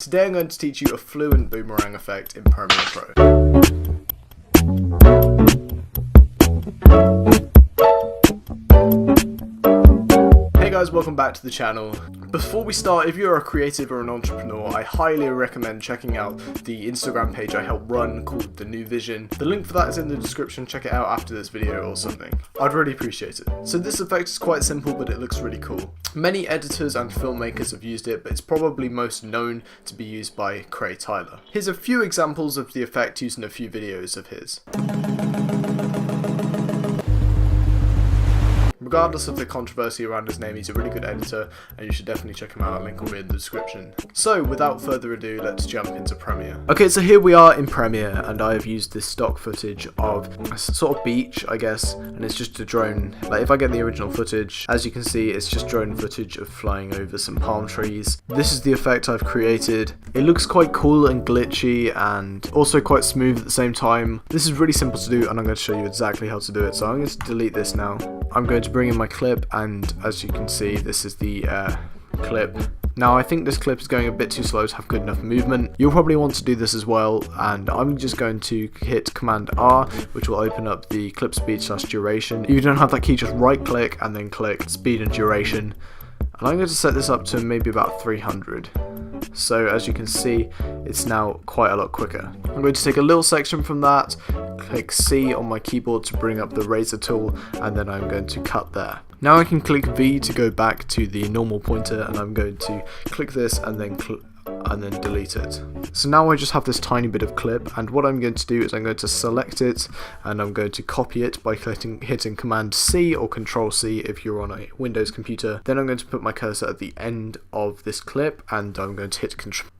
Today I'm going to teach you a Fluent boomerang effect in Premiere Pro. Hey guys, welcome back to the channel. Before we start, if you're a creative or an entrepreneur, I highly recommend checking out the Instagram page I help run called The New Vision. The link for that is in the description, check it out after this video or something. I'd really appreciate it. So this effect is quite simple, but it looks really cool. Many editors and filmmakers have used it, but it's probably most known to be used by Crea Tyler. Here's a few examples of the effect used in a few videos of his. Regardless of the controversy around his name, he's a really good editor and you should definitely check him out. Link will be in the description. So without further ado, let's jump into Premiere. Okay, so here we are in Premiere and I have used this stock footage of a sort of beach, I guess, and it's just a drone. Like if I get the original footage, as you can see, it's just drone footage of flying over some palm trees. This is the effect I've created. It looks quite cool and glitchy and also quite smooth at the same time. This is really simple to do and I'm going to show you exactly how to do it. So I'm going to delete this now. I'm going to bring in my clip and as you can see, this is the clip. Now I think this clip is going a bit too slow to have good enough movement. You'll probably want to do this as well, and I'm just going to hit Command R, which will open up the clip speed / duration. If you don't have that key, just right click and then click speed and duration. And I'm going to set this up to maybe about 300. So as you can see, it's now quite a lot quicker. I'm going to take a little section from that, click C on my keyboard to bring up the razor tool, and then I'm going to cut there. Now I can click V to go back to the normal pointer, and I'm going to click this and then delete it. So now I just have this tiny bit of clip, and what I'm going to do is I'm going to select it and I'm going to copy it by hitting Command C or Control C if you're on a Windows computer. Then I'm going to put my cursor at the end of this clip and I'm going to hit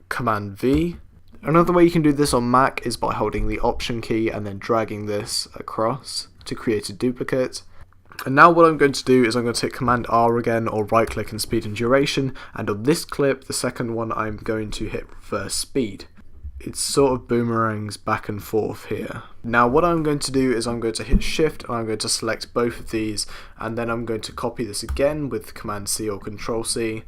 Command V. Another way you can do this on Mac is by holding the Option key and then dragging this across to create a duplicate. And now what I'm going to do is I'm going to hit Command R again or right click and speed and duration, and on this clip, the second one, I'm going to hit reverse speed. It sort of boomerangs back and forth here. Now what I'm going to do is I'm going to hit Shift and I'm going to select both of these, and then I'm going to copy this again with Command C or Control C.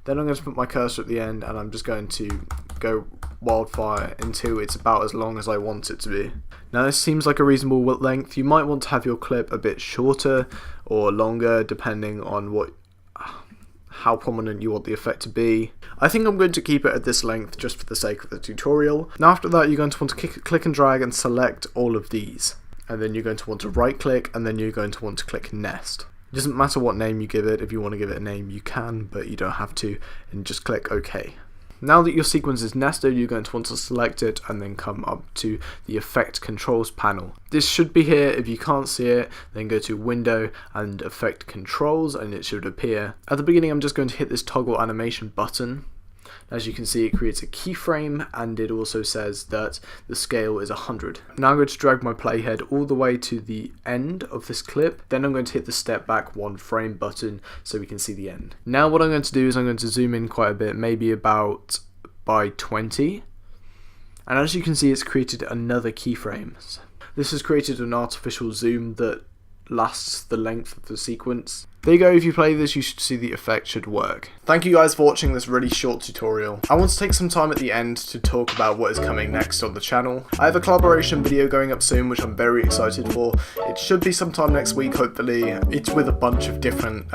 Then I'm going to put my cursor at the end and I'm just going to go wildfire until it's about as long as I want it to be. Now this seems like a reasonable length. You might want to have your clip a bit shorter or longer depending on how prominent you want the effect to be. I think I'm going to keep it at this length just for the sake of the tutorial. Now after that, you're going to want to click and drag and select all of these. And then you're going to want to right click and then you're going to want to click Nest. It doesn't matter what name you give it. If you want to give it a name you can, but you don't have to, and just click OK. Now that your sequence is nested, you're going to want to select it and then come up to the Effect Controls panel. This should be here. If you can't see it, then go to Window and Effect Controls and it should appear. At the beginning I'm just going to hit this toggle animation button. As you can see, it creates a keyframe and it also says that the scale is 100. Now I'm going to drag my playhead all the way to the end of this clip. Then I'm going to hit the step back 1 frame button so we can see the end. Now what I'm going to do is I'm going to zoom in quite a bit, maybe about by 20. And as you can see, it's created another keyframe. This has created an artificial zoom that lasts the length of the sequence. There you go, if you play this you should see the effect should work. Thank you guys for watching this really short tutorial. I want to take some time at the end to talk about what is coming next on the channel. I have a collaboration video going up soon which I'm very excited for. It should be sometime next week hopefully. It's with a bunch of different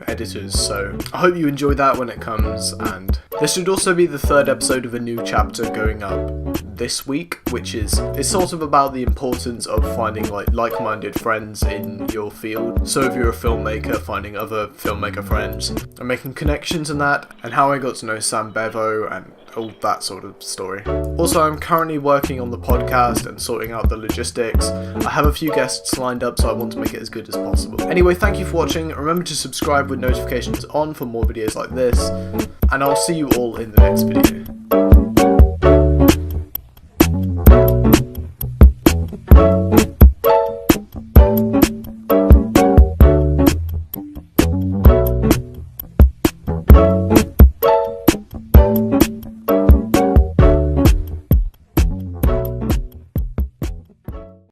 editors, so I hope you enjoy that when it comes, and there should also be the 3rd episode of a new chapter going up this week, which is sort of about the importance of finding like-minded friends in your field. So if you're a filmmaker, finding other filmmaker friends and making connections in that, and how I got to know Sam Bevo and all that sort of story. Also, I'm currently working on the podcast and sorting out the logistics. I have a few guests lined up, so I want to make it as good as possible. Anyway, thank you for watching. Remember to subscribe with notifications on for more videos like this, and I'll see you all in the next video.